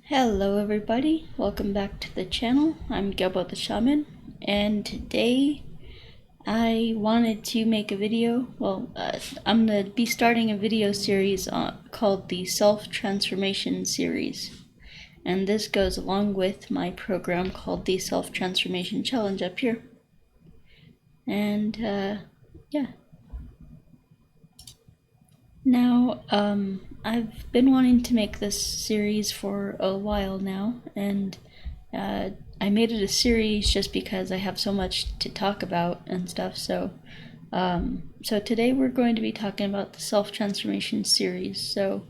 Hello everybody, welcome back to the channel. I'm Gilbo the Shaman, and today I wanted to make a video. I'm going to be starting a video series called the Self-Transformation Series. And this goes along with my program called the Self-Transformation Challenge up here. And yeah. Now, I've been wanting to make this series for a while now, and I made it a series just because I have so much to talk about and stuff. So today we're going to be talking about the self-transformation series. So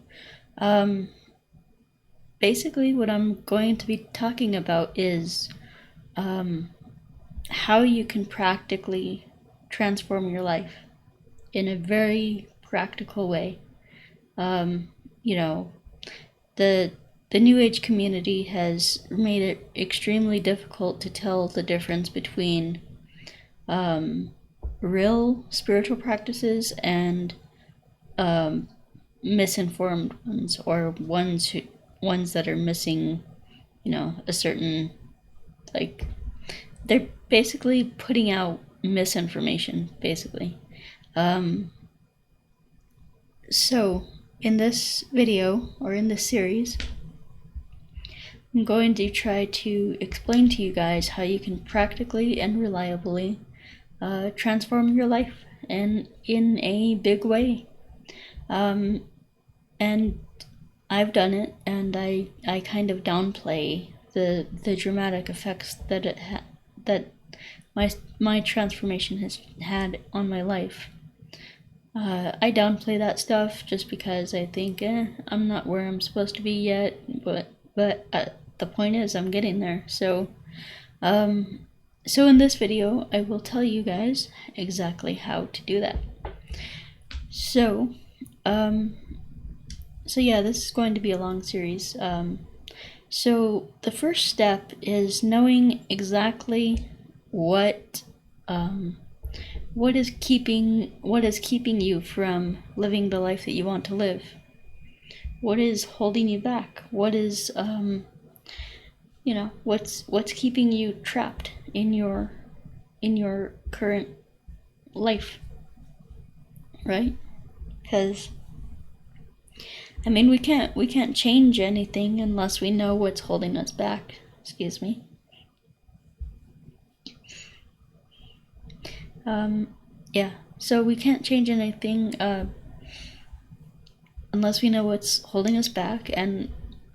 basically what I'm going to be talking about is how you can practically transform your life in a very practical way. You know, the New Age community has made it extremely difficult to tell the difference between real spiritual practices and misinformed ones, or ones that are missing, a certain, like, they're basically putting out misinformation, basically. So in this video, or in this series, I'm going to try to explain to you guys how you can practically and reliably transform your life in a big way. And I've done it, and I kind of downplay the dramatic effects that my transformation has had on my life. I downplay that stuff just because I think I'm not where I'm supposed to be yet, but the point is I'm getting there. So in this video I will tell you guys exactly how to do that. So yeah, this is going to be a long series. So the first step is knowing exactly what is keeping you from living the life that you want to live. What is holding you back? What is what's keeping you trapped in your current life, right? Because we can't change anything unless we know what's holding us back. Excuse me. Yeah, so we can't change anything unless we know what's holding us back, and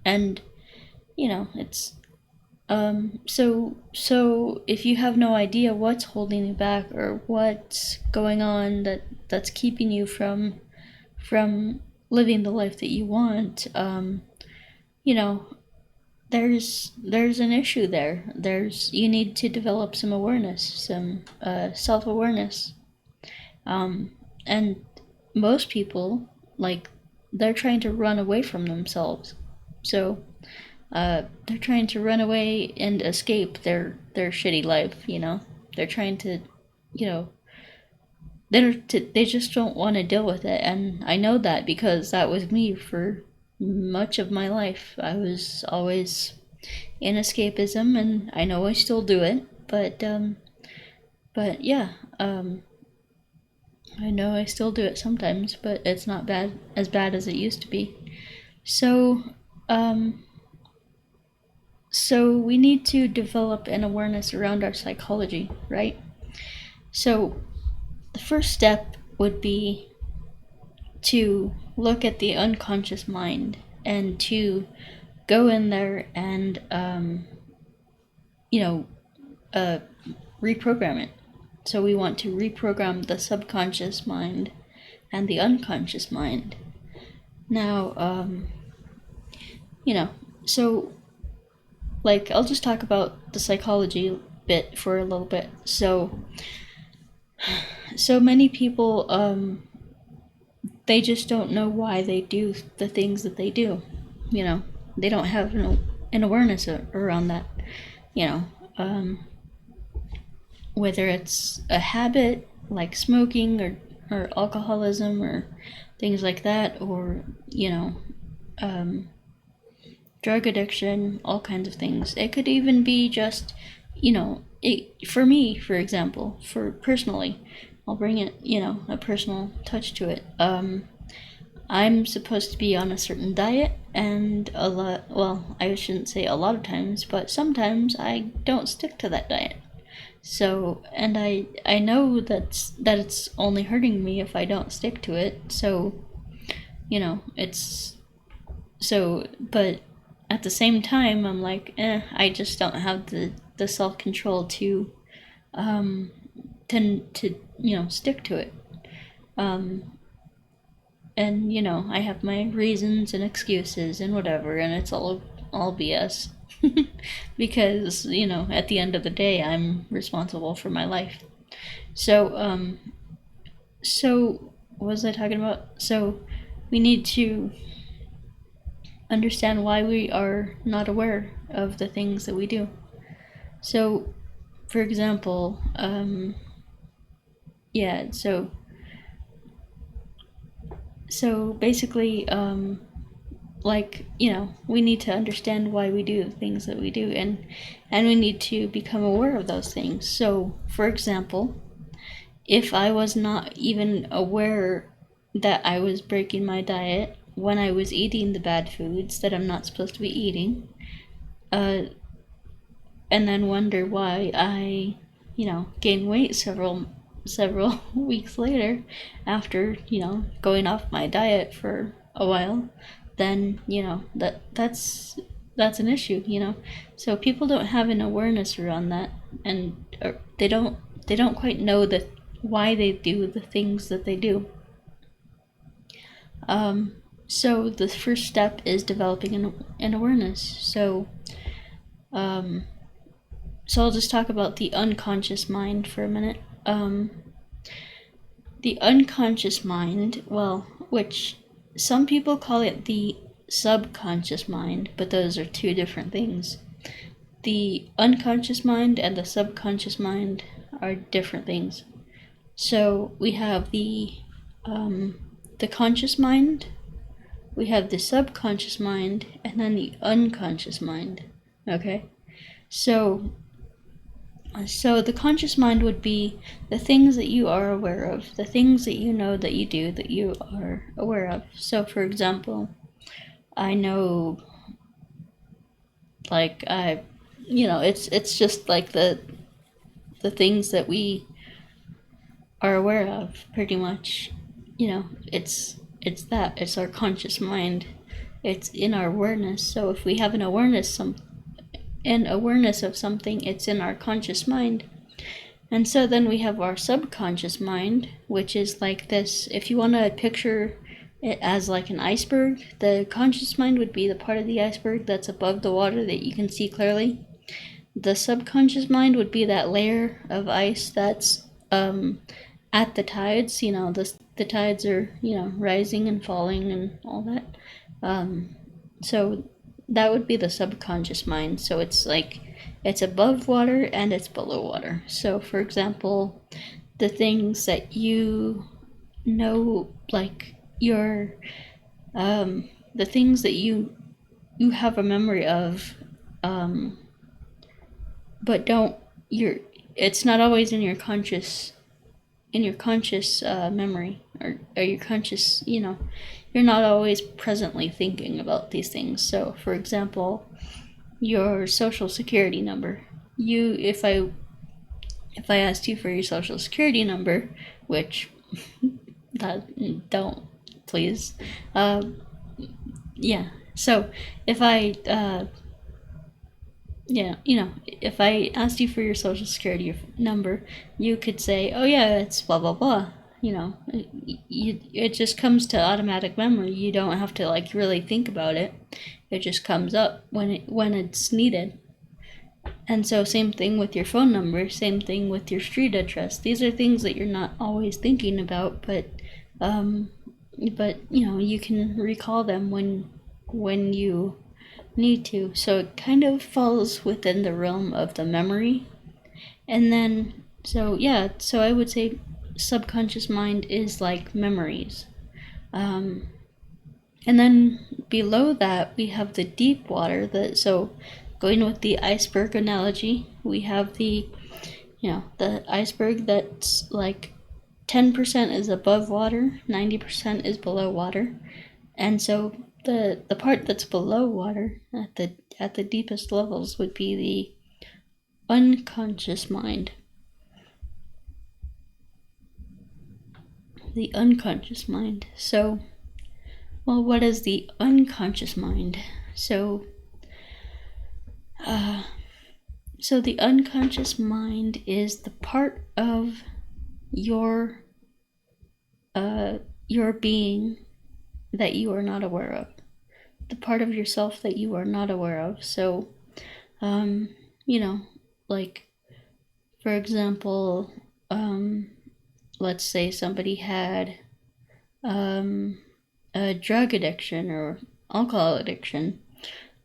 it's so if you have no idea what's holding you back or what's going on that's keeping you from living the life that you want, there's an issue there. You need to develop some awareness, some self-awareness. And most people, they're trying to run away from themselves. So they're trying to run away and escape their shitty life, They're trying to, they just don't want to deal with it. And I know that because that was me for much of my life. I was always in escapism, and I know I still do it, but yeah, I know I still do it sometimes, but it's not as bad as it used to be. So we need to develop an awareness around our psychology, right? So the first step would be to look at the unconscious mind and to go in there and reprogram it. So we want to reprogram the subconscious mind and the unconscious mind. Now, so I'll just talk about the psychology bit for a little bit. So many people, they just don't know why they do the things that they do. They don't have an awareness around that. Whether it's a habit like smoking or alcoholism or things like that, or drug addiction, all kinds of things. It could even be just, for me, for example, for personally, I'll bring it, a personal touch to it. I'm supposed to be on a certain diet, and I shouldn't say a lot of times, but sometimes I don't stick to that diet. So, and I know that it's only hurting me if I don't stick to it. So, but at the same time, I'm like, I just don't have the self-control to stick to it. And I have my reasons and excuses and whatever, and it's all BS. Because at the end of the day, I'm responsible for my life. So what was I talking about? So we need to understand why we are not aware of the things that we do. So, for example, so basically, we need to understand why we do the things that we do, and we need to become aware of those things. So, for example, if I was not even aware that I was breaking my diet when I was eating the bad foods that I'm not supposed to be eating, and then wonder why I, gain weight several weeks later after, going off my diet for a while, then, that's an issue, So people don't have an awareness around that, and they don't quite know why they do the things that they do. So the first step is developing an awareness. So I'll just talk about the unconscious mind for a minute. The unconscious mind, which some people call it the subconscious mind, but those are two different things. The unconscious mind and the subconscious mind are different things. So we have the conscious mind, we have the subconscious mind, and then the unconscious mind. Okay? So the conscious mind would be the things that you are aware of, the things that you know that you do that you are aware of. So, for example, I know, it's just like the things that we are aware of, pretty much. It's our conscious mind. It's in our awareness. So if we have an awareness of something, it's in our conscious mind. And so then we have our subconscious mind, which is like this. If you want to picture it as like an iceberg, the conscious mind would be the part of the iceberg that's above the water that you can see clearly. The subconscious mind would be that layer of ice that's at the tides. The tides are rising and falling and all that. So that would be the subconscious mind. So it's like it's above water and it's below water. So for example, the things that you know, like your the things that you have a memory of, but it's not always in your conscious memory, or your conscious, you're not always presently thinking about these things. So for example, your social security number, if I asked you for your social security number, which don't, please, so if I if I asked you for your social security number, you could say, oh yeah, it's blah blah blah. It just comes to automatic memory. You don't have to really think about it. It just comes up when it's needed. And so same thing with your phone number, same thing with your street address. These are things that you're not always thinking about, but you can recall them when you need to. So it kind of falls within the realm of the memory. And then so I would say subconscious mind is like memories. And then below that, we have the deep water. So going with the iceberg analogy, we have the iceberg that's like 10% is above water, 90% is below water. And so the part that's below water at the deepest levels would be the unconscious mind. The unconscious mind. So, well, what is the unconscious mind? So the unconscious mind is the part of your being that you are not aware of, the part of yourself that you are not aware of. So, like, for example, let's say somebody had a drug addiction or alcohol addiction.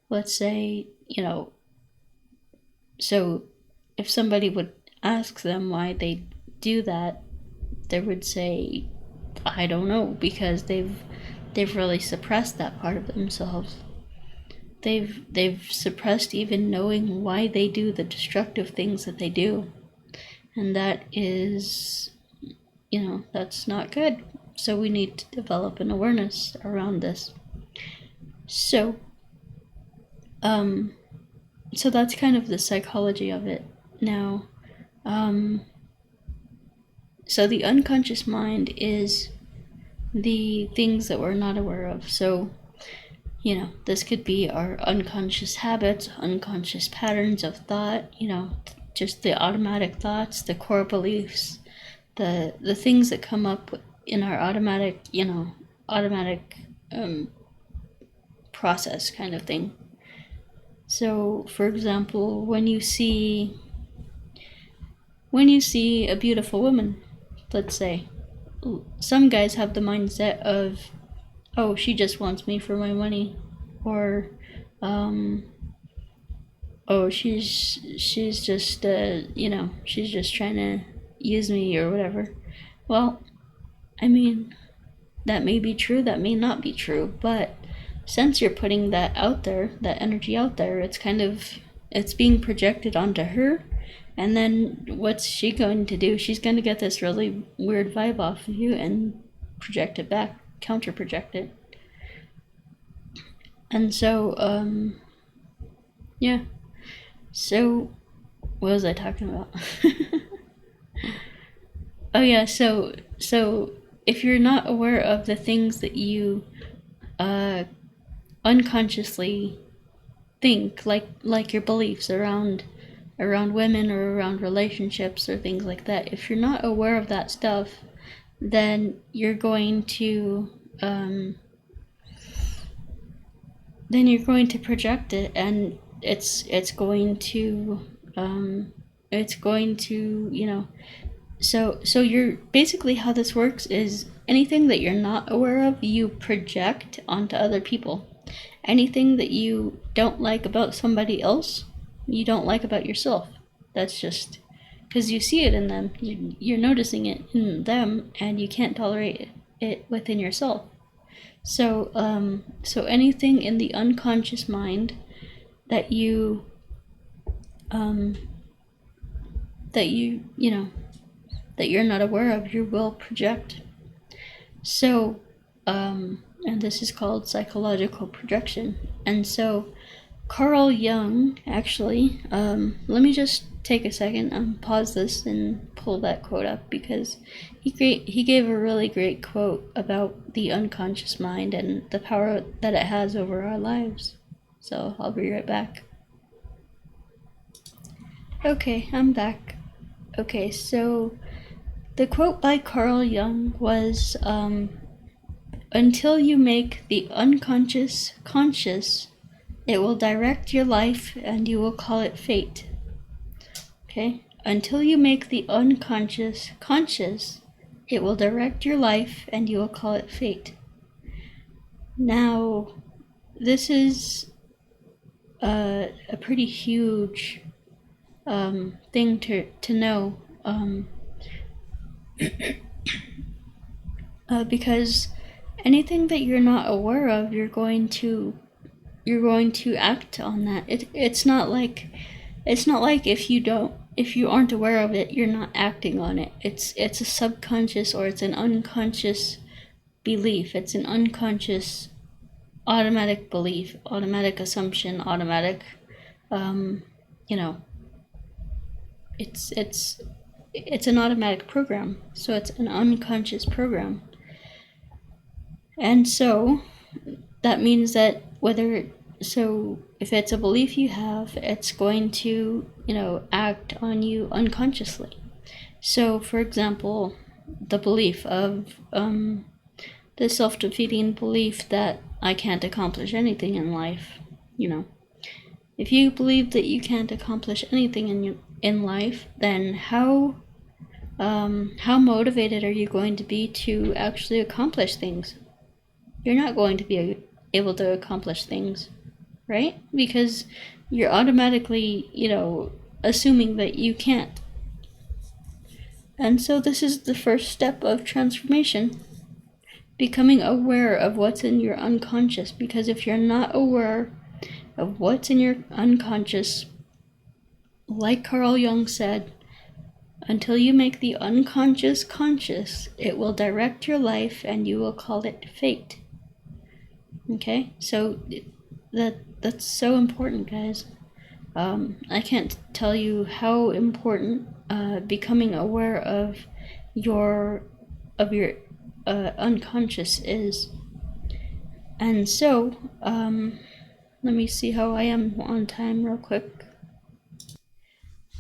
Let's say, so if somebody would ask them why they do that, they would say, I don't know, because they've really suppressed that part of themselves. They've suppressed even knowing why they do the destructive things that they do. And that is, that's not good. So we need to develop an awareness around this. So, so that's kind of the psychology of it. Now, so the unconscious mind is the things that we're not aware of. So, this could be our unconscious habits, unconscious patterns of thought, just the automatic thoughts, the core beliefs, the things that come up in our automatic process kind of thing. So, for example, when you see a beautiful woman, let's say, some guys have the mindset of, oh, she just wants me for my money, or oh, she's just she's just trying to use me or whatever. Well, I mean, that may be true, that may not be true, but since you're putting that out there, that energy out there, it's being projected onto her. And then what's she going to do? She's going to get this really weird vibe off of you and project it back, counter project it. And so, yeah. So, what was I talking about? Oh yeah, so if you're not aware of the things that you unconsciously think, like your beliefs around women or around relationships or things like that, if you're not aware of that stuff, then you're going to project it, and it's going to so you're basically, how this works is anything that you're not aware of, you project onto other people. Anything that you don't like about somebody else, you don't like about yourself. That's just because you see it in them. You're noticing it in them, and you can't tolerate it within yourself. So, so anything in the unconscious mind that you that you're not aware of, you will project. So, and this is called psychological projection. And so, Carl Jung, actually, let me just take a second and pause this and pull that quote up, because he gave a really great quote about the unconscious mind and the power that it has over our lives. So I'll be right back. Okay, I'm back. Okay, so the quote by Carl Jung was, until you make the unconscious conscious, it will direct your life and you will call it fate. Okay? Until you make the unconscious conscious, it will direct your life and you will call it fate. Now, this is a pretty huge thing to know, because anything that you're not aware of, you're going to act on that. It's not like if you aren't aware of it, you're not acting on it. It's a subconscious, or it's an unconscious belief. It's an unconscious automatic belief, automatic assumption, automatic it's an automatic program. So it's an unconscious program. And so that means that if it's a belief you have, it's going to, act on you unconsciously. So, for example, the belief of the self-defeating belief that I can't accomplish anything in life. If you believe that you can't accomplish anything in life, then how motivated are you going to be to actually accomplish things? You're not going to be able to accomplish things, right? Because you're automatically, assuming that you can't. And so this is the first step of transformation, becoming aware of what's in your unconscious. Because if you're not aware of what's in your unconscious, like Carl Jung said, until you make the unconscious conscious, it will direct your life and you will call it fate. Okay, so that's so important, guys. I can't tell you how important becoming aware of your unconscious is. And so, let me see how I am on time real quick.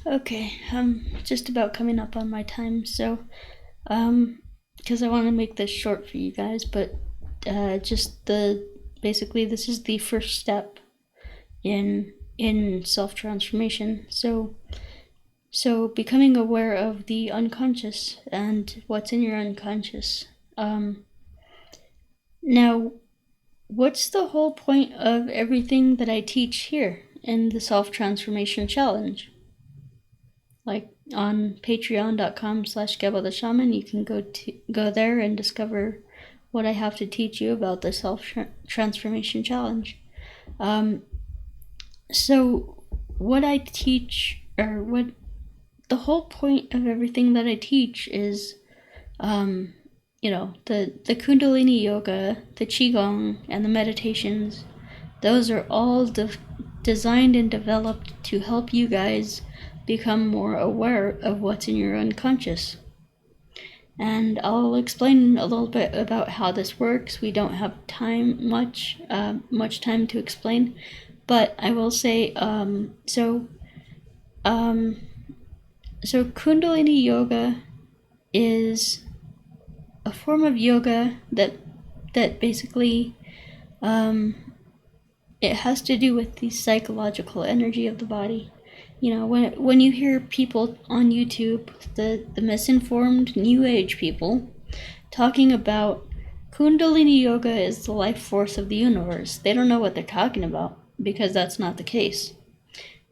Okay, I'm just about coming up on my time, so because I want to make this short for you guys, but basically this is the first step in self-transformation. So becoming aware of the unconscious and what's in your unconscious. Now, what's the whole point of everything that I teach here in the self-transformation challenge? Like on Pt.1.com/Geba the Shaman, you can go there and discover what I have to teach you about the self-transformation challenge. So what I teach, or what the whole point of everything that I teach is, the Kundalini yoga, the Qigong, and the meditations. Those are all designed and developed to help you guys become more aware of what's in your unconscious. And I'll explain a little bit about how this works. We don't have much time to explain, but I will say, so Kundalini yoga is a form of yoga that basically it has to do with the psychological energy of the body. When you hear people on YouTube, the misinformed New Age people, talking about Kundalini yoga is the life force of the universe, they don't know what they're talking about, because that's not the case.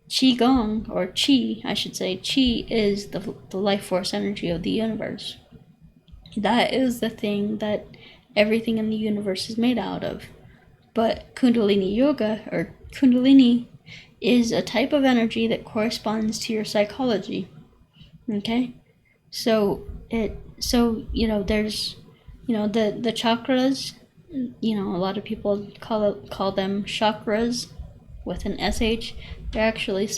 Qigong, or Qi, I should say, Qi is the life force energy of the universe. That is the thing that everything in the universe is made out of. But Kundalini yoga, or Kundalini, is a type of energy that corresponds to your psychology. Okay? So there's, the chakras, a lot of people call them chakras with an SH. They're actually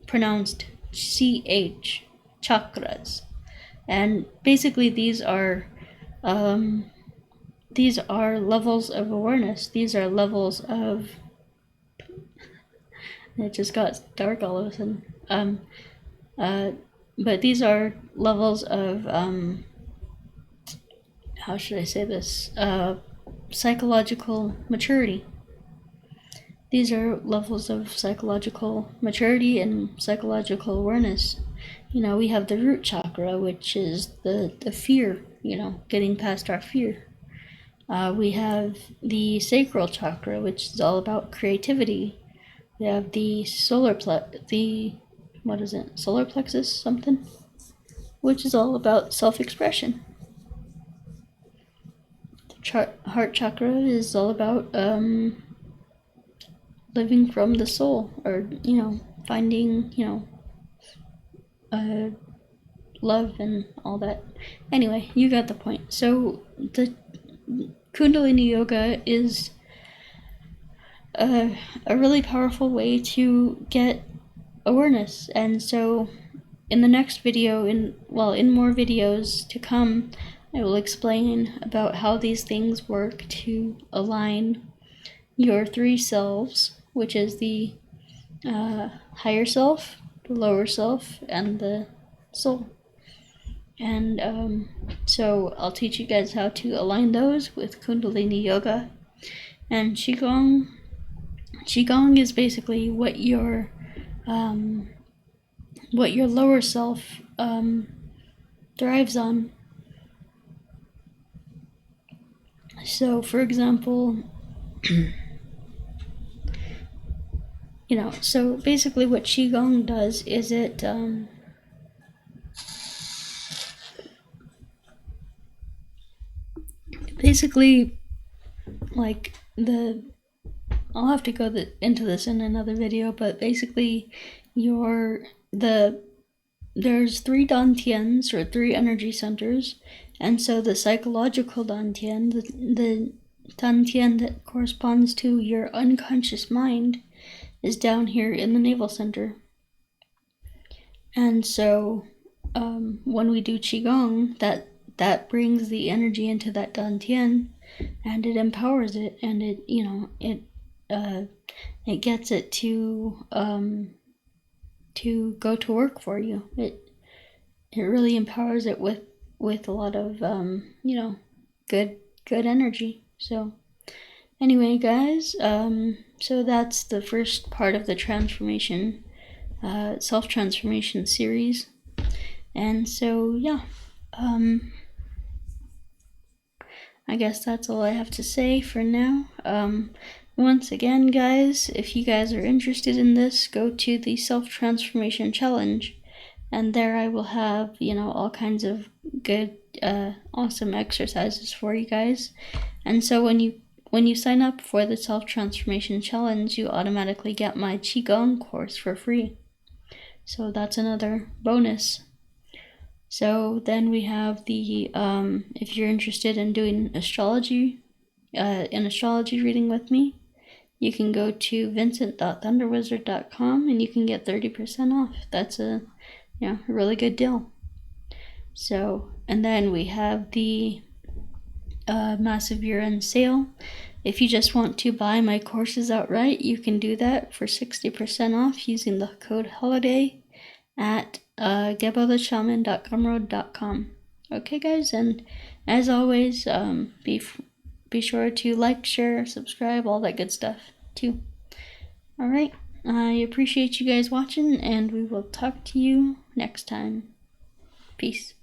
pronounced CH, chakras. And basically these are levels of awareness. These are levels of, it just got dark all of a sudden. But these are levels of, how should I say this? Psychological maturity. These are levels of psychological maturity and psychological awareness. We have the root chakra, which is the fear, getting past our fear. We have the sacral chakra, which is all about creativity. We have the solar plexus something, which is all about self-expression. heart chakra is all about living from the soul, or finding love and all that. Anyway, you got the point. So the Kundalini Yoga is a really powerful way to get awareness, and so in the next video, in more videos to come, I will explain about how these things work to align your three selves, which is the higher self, the lower self, and the soul. And so I'll teach you guys how to align those with Kundalini Yoga. And Qigong is basically what your lower self thrives on. So, for example, so basically what Qigong does is it basically, like, I'll have to go into this in another video, but basically there's 3 dantians, or 3 energy centers, and so the psychological dantian, the dantian that corresponds to your unconscious mind, is down here in the navel center. And so when we do Qigong, that brings the energy into that dantian, and it empowers it, and it gets it to go to work for you. It really empowers it with a lot of good energy. So anyway, guys, so that's the first part of the transformation, self-transformation series. And so yeah, I guess that's all I have to say for now. Once again, guys, if you guys are interested in this, go to the Self-Transformation Challenge, and there I will have, all kinds of good, awesome exercises for you guys. And so when you sign up for the Self-Transformation Challenge, you automatically get my Qigong course for free. So that's another bonus. So then we have the, if you're interested in doing astrology, an astrology reading with me, you can go to vincent.thunderwizard.com and you can get 30% off. That's a really good deal. So, and then we have the massive year-end sale. If you just want to buy my courses outright, you can do that for 60% off using the code HOLIDAY at gebotheshaman.gumroad.com. Okay, guys, and as always, be sure to like, share, subscribe, all that good stuff too. All right, I appreciate you guys watching, and we will talk to you next time. Peace.